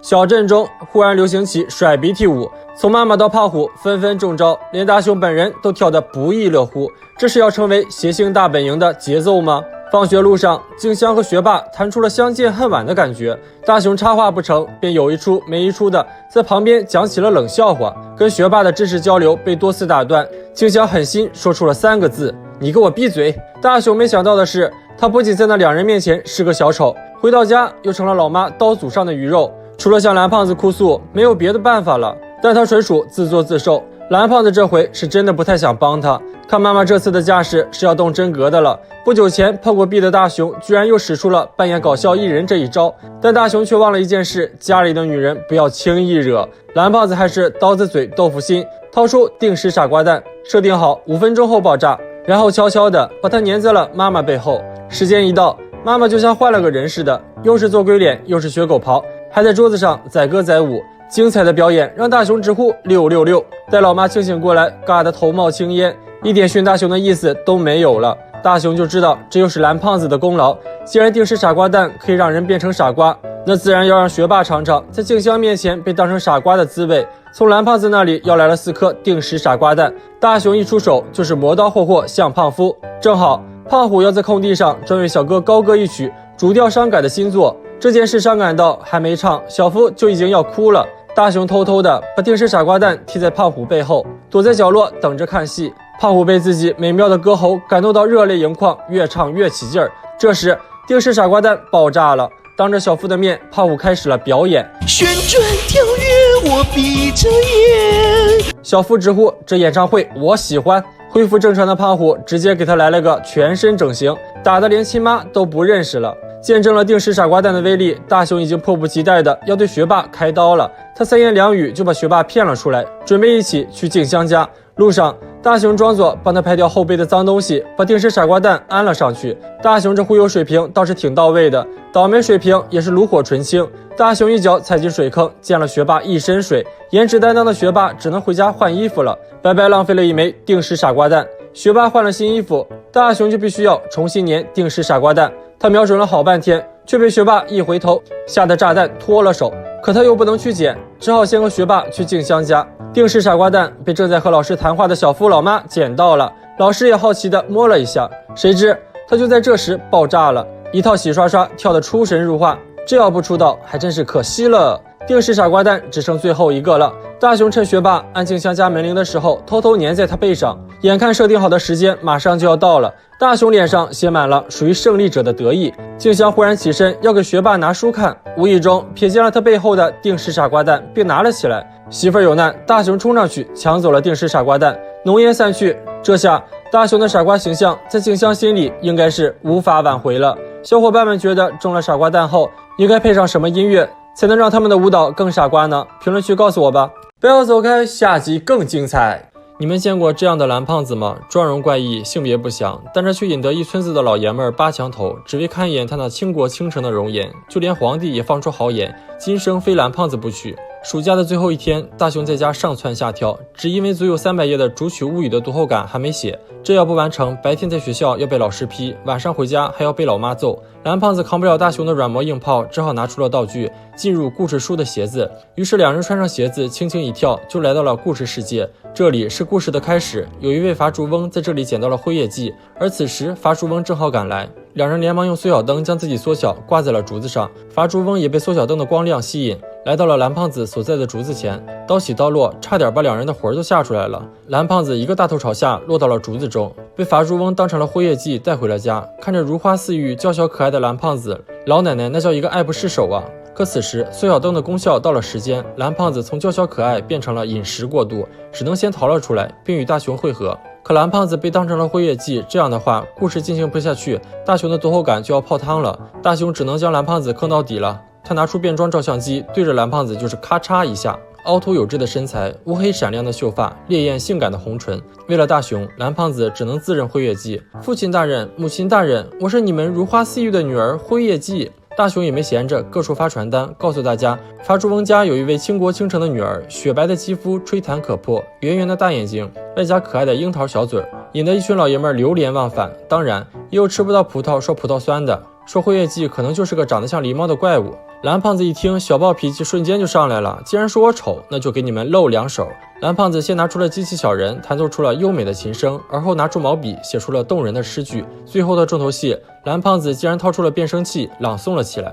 小镇中忽然流行起甩鼻涕舞，从妈妈到胖虎纷纷中招，连大雄本人都跳得不亦乐乎。这是要成为谐星大本营的节奏吗？放学路上，静香和学霸谈出了相见恨晚的感觉。大雄插话不成，便有一出没一出的在旁边讲起了冷笑话，跟学霸的知识交流被多次打断。静香狠心说出了3个字：“你给我闭嘴！”大雄没想到的是，他不仅在那2人面前是个小丑，回到家又成了老妈刀俎上的鱼肉，除了向蓝胖子哭诉，没有别的办法了。但他纯属自作自受。蓝胖子这回是真的不太想帮他，看妈妈这次的架势是要动真格的了。不久前碰过壁的大雄居然又使出了扮演搞笑艺人这一招，但大雄却忘了一件事：家里的女人不要轻易惹。蓝胖子还是刀子嘴豆腐心，掏出定时傻瓜弹，设定好5分钟后爆炸，然后悄悄地把它粘在了妈妈背后。时间一到，妈妈就像换了个人似的，又是做鬼脸又是学狗刨，还在桌子上载歌载舞。精彩的表演让大雄直呼666。待老妈清醒过来，尬得头冒青烟，一点训大雄的意思都没有了。大雄就知道这又是蓝胖子的功劳，既然定时傻瓜弹可以让人变成傻瓜，那自然要让学霸尝尝在静香面前被当成傻瓜的滋味。从蓝胖子那里要来了4颗定时傻瓜弹，大雄一出手就是磨刀霍霍向胖夫。正好胖虎要在空地上专为小哥高歌一曲逐调伤感的新作，这件事伤感到还没唱，小夫就已经要哭了。大雄偷偷的把定时傻瓜蛋贴在胖虎背后，躲在角落等着看戏。胖虎被自己美妙的歌喉感动到热泪盈眶，越唱越起劲儿。这时定时傻瓜蛋爆炸了，当着小夫的面，胖虎开始了表演。旋转跳跃，我闭着眼。小夫直呼这演唱会我喜欢。恢复正常的胖虎直接给他来了个全身整形，打得连亲妈都不认识了。见证了定时傻瓜蛋的威力，大雄已经迫不及待的要对学霸开刀了。他3言2语就把学霸骗了出来，准备一起去静香家。路上，大雄装作帮他拍掉后背的脏东西，把定时傻瓜蛋安了上去。大雄这忽悠水平倒是挺到位的，倒霉水平也是炉火纯青。大雄一脚踩进水坑，溅了学霸一身水，颜值担当的学霸只能回家换衣服了，白白浪费了一枚定时傻瓜蛋。学霸换了新衣服，大雄就必须要重新粘定时傻瓜蛋。他瞄准了好半天，却被学霸一回头吓得炸弹脱了手。可他又不能去捡，只好先和学霸去静香家。定时傻瓜蛋被正在和老师谈话的小夫老妈捡到了，老师也好奇地摸了一下，谁知他就在这时爆炸了，一套洗刷刷跳得出神入化，这要不出道还真是可惜了。定时傻瓜蛋只剩最后一个了，大雄趁学霸按静香家门铃的时候偷偷粘在他背上，眼看设定好的时间马上就要到了，大雄脸上写满了属于胜利者的得意。静香忽然起身要给学霸拿书看，无意中瞥见了他背后的定时傻瓜蛋，并拿了起来。媳妇儿有难，大雄冲上去抢走了定时傻瓜蛋，浓烟散去，这下大雄的傻瓜形象在静香心里应该是无法挽回了。小伙伴们觉得中了傻瓜蛋后应该配上什么音乐才能让他们的舞蹈更傻瓜呢？评论区告诉我吧。不要走开，下集更精彩。你们见过这样的蓝胖子吗？妆容怪异，性别不详，但这却引得一村子的老爷们儿扒墙头，只为看一眼他那倾国倾城的容颜。就连皇帝也放出豪言，今生非蓝胖子不娶。暑假的最后一天，大雄在家上蹿下跳，只因为足有300页的《竹取物语》的读后感还没写，这要不完成，白天在学校要被老师批，晚上回家还要被老妈揍。蓝胖子扛不了大雄的软磨硬泡，只好拿出了道具，进入故事书的鞋子。于是2人穿上鞋子，轻轻一跳，就来到了故事世界。这里是故事的开始，有一位伐竹翁在这里捡到了辉夜姬，而此时伐竹翁正好赶来。2人连忙用缩小灯将自己缩小，挂在了竹子上。伐竹翁也被缩小灯的光亮吸引，来到了蓝胖子所在的竹子前，刀起刀落，差点把2人的魂都吓出来了。蓝胖子一个大头朝下落到了竹子中，被伐竹翁当成了辉夜姬带回了家。看着如花似玉、娇小可爱的蓝胖子，老奶奶那叫一个爱不释手啊！可此时缩小灯的功效到了时间，蓝胖子从娇小可爱变成了饮食过度，只能先逃了出来，并与大雄会合。可蓝胖子被当成了辉夜姬，这样的话故事进行不下去，大雄的读后感就要泡汤了。大雄只能将蓝胖子坑到底了。他拿出变装照相机，对着蓝胖子就是咔嚓一下。凹凸有致的身材，乌黑闪亮的秀发，烈焰性感的红唇。为了大雄，蓝胖子只能自认辉夜姬。父亲大人，母亲大人，我是你们如花似玉的女儿辉夜姬。大雄也没闲着，各处发传单，告诉大家伐竹翁家有一位倾国倾城的女儿，雪白的肌肤，吹弹可破，圆圆的大眼睛，外加可爱的樱桃小嘴，引得一群老爷们流连忘返。当然也有吃不到葡萄说葡萄酸的，说辉夜姬可能就是个长得像狸猫的怪物。蓝胖子一听，小暴脾气瞬间就上来了。既然说我丑，那就给你们露两手。蓝胖子先拿出了机器小人，弹奏出了优美的琴声，而后拿出毛笔，写出了动人的诗句。最后的重头戏，蓝胖子竟然掏出了变声器，朗诵了起来。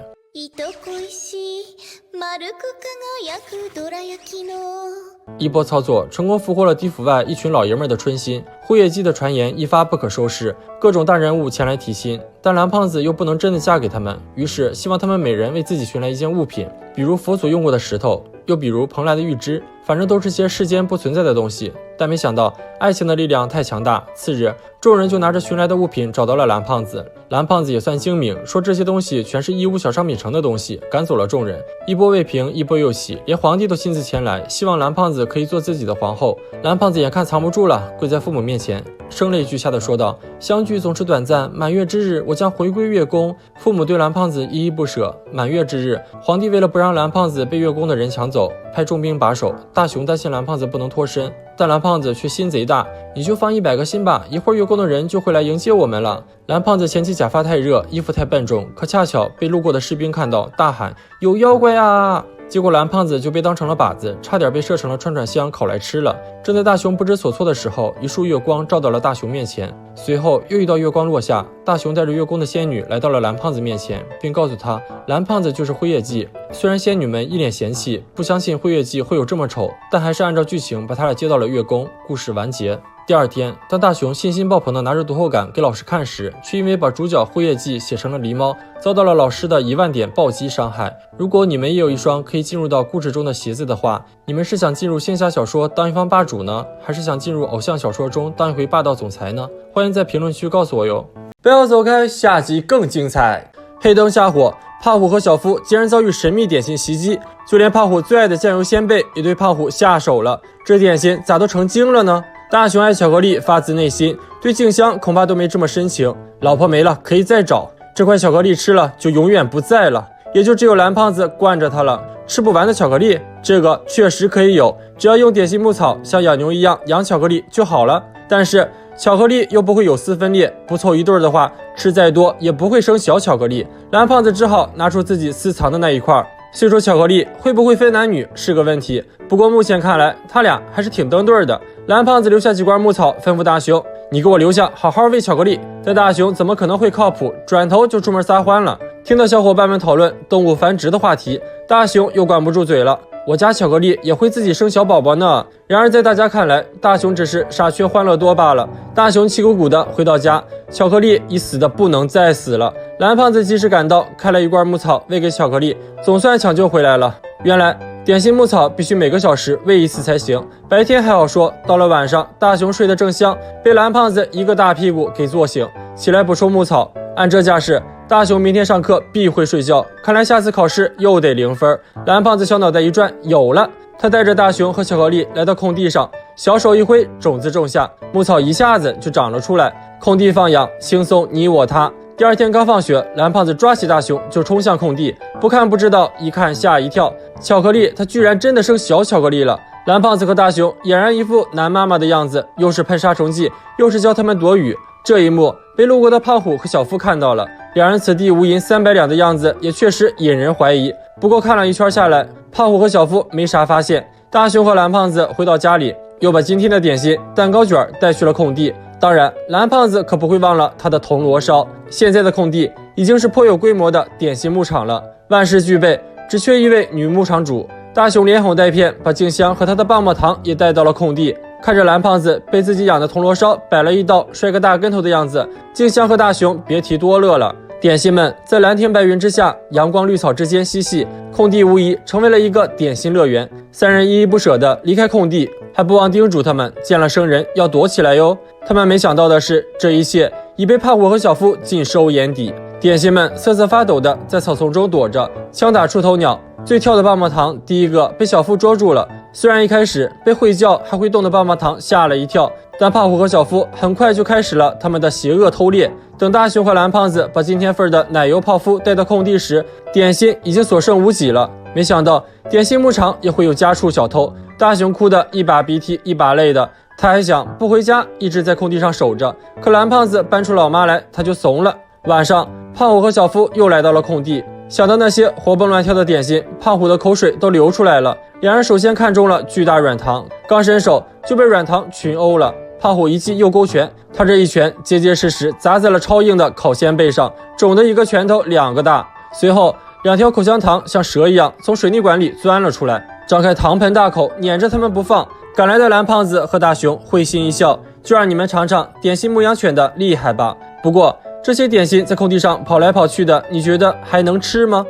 一波操作成功俘获了地府外一群老爷们的春心，辉夜姬的传言一发不可收拾，各种大人物前来提亲，但蓝胖子又不能真的嫁给他们，于是希望他们每人为自己寻来一件物品，比如佛祖用过的石头，又比如蓬莱的玉枝，反正都是些世间不存在的东西。但没想到爱情的力量太强大，次日众人就拿着寻来的物品找到了蓝胖子。蓝胖子也算精明，说这些东西全是义乌小商品城的东西，赶走了众人。一波未平一波又起，连皇帝都亲自前来，希望蓝胖子可以做自己的皇后。蓝胖子眼看藏不住了，跪在父母面前，声泪俱下的说道：相聚总是短暂，满月之日我将回归月宫。父母对蓝胖子依依不舍。满月之日，皇帝为了不让蓝胖子被月宫的人抢走，派重兵把守。大雄担心蓝胖子不能脱身，但蓝胖子却心贼大，你就放100个心吧，一会儿月宫的人就会来迎接我们了。蓝胖子嫌弃假发太热，衣服太笨重，可恰巧被路过的士兵看到，大喊有妖怪啊！结果蓝胖子就被当成了靶子，差点被射成了串串香烤来吃了。正在大雄不知所措的时候，一束月光照到了大雄面前，随后又一道月光落下，大雄带着月宫的仙女来到了蓝胖子面前，并告诉他蓝胖子就是辉夜姬。虽然仙女们一脸嫌弃，不相信辉夜姬会有这么丑，但还是按照剧情把他俩接到了月宫，故事完结。第二天，当大雄信心爆棚的拿着读后感给老师看时，却因为把主角辉夜姬写成了狸猫，遭到了老师的1万点暴击伤害。如果你们也有一双可以进入到故事中的鞋子的话，你们是想进入仙侠小说当一方霸主呢，还是想进入偶像小说中当一回霸道总裁呢？欢迎在评论区告诉我哟。不要走开，下集更精彩。黑灯瞎火，胖虎和小夫竟然遭遇神秘点心袭击，就连胖虎最爱的酱油鲜贝也对胖虎下手了。这点心咋都成精了呢？大雄爱巧克力发自内心，对静香恐怕都没这么深情。老婆没了可以再找，这块巧克力吃了就永远不在了，也就只有蓝胖子惯着他了。吃不完的巧克力，这个确实可以有，只要用点心牧草像养牛一样养巧克力就好了。但是巧克力又不会有丝分裂，不凑一对的话，吃再多也不会生小巧克力。蓝胖子只好拿出自己私藏的那一块。虽说巧克力会不会分男女是个问题，不过目前看来他俩还是挺登对的。蓝胖子留下几罐牧草，吩咐大雄：你给我留下好好喂巧克力。但大雄怎么可能会靠谱，转头就出门撒欢了。听到小伙伴们讨论动物繁殖的话题，大雄又管不住嘴了，我家巧克力也会自己生小宝宝呢。然而在大家看来，大雄只是傻缺欢乐多罢了。大雄气鼓鼓的回到家，巧克力已死的不能再死了。蓝胖子及时赶到，开了一罐牧草喂给巧克力，总算抢救回来了。原来点心牧草必须每个小时喂一次才行，白天还好说，到了晚上，大雄睡得正香，被蓝胖子一个大屁股给坐醒，起来补充牧草。按这架势，大雄明天上课必会睡觉，看来下次考试又得0分。蓝胖子小脑袋一转，有了！他带着大雄和巧克力来到空地上，小手一挥，种子种下，牧草一下子就长了出来。空地放养，轻松你我他。第二天刚放学，蓝胖子抓起大雄就冲向空地，不看不知道，一看吓一跳，巧克力它居然真的生小巧克力了。蓝胖子和大雄俨然一副男妈妈的样子，又是喷杀虫剂，又是教他们躲雨。这一幕被路过的胖虎和小夫看到了，两人此地无银300两的样子也确实引人怀疑。不过看了一圈下来，胖虎和小夫没啥发现。大雄和蓝胖子回到家里，又把今天的点心蛋糕卷带去了空地。当然，蓝胖子可不会忘了他的铜锣烧。现在的空地已经是颇有规模的点心牧场了，万事俱备，只缺一位女牧场主。大雄连哄带骗，把静香和他的棒棒糖也带到了空地。看着蓝胖子被自己养的铜锣烧摆了一道，摔个大跟头的样子，静香和大雄别提多乐了。点心们在蓝天白云之下，阳光绿草之间嬉戏，空地无疑成为了一个点心乐园。三人依依不舍地离开空地，还不忘叮嘱他们见了生人要躲起来哟。他们没想到的是，这一切已被胖虎和小夫尽收眼底。点心们瑟瑟发抖地在草丛中躲着，枪打出头鸟。最跳的棒棒糖第一个被小夫捉住了，虽然一开始被会叫还会动的棒棒糖吓了一跳，但胖虎和小夫很快就开始了他们的邪恶偷猎。等大雄和蓝胖子把今天份的奶油泡芙带到空地时，点心已经所剩无几了。没想到点心牧场也会有家畜小偷，大雄哭得一把鼻涕一把泪的，他还想不回家，一直在空地上守着，可蓝胖子搬出老妈来，他就怂了。晚上，胖虎和小夫又来到了空地，想到那些活蹦乱跳的点心，胖虎的口水都流出来了。两人首先看中了巨大软糖，刚伸手就被软糖群殴了。胖虎一记右勾拳，他这一拳结结实实砸在了超硬的烤鲜背上，肿的一个拳头2个大。随后2条口香糖像蛇一样从水泥管里钻了出来，张开糖盆大口撵着他们不放。赶来的蓝胖子和大熊会心一笑，就让你们尝尝点心牧羊犬的厉害吧。不过这些点心在空地上跑来跑去的，你觉得还能吃吗？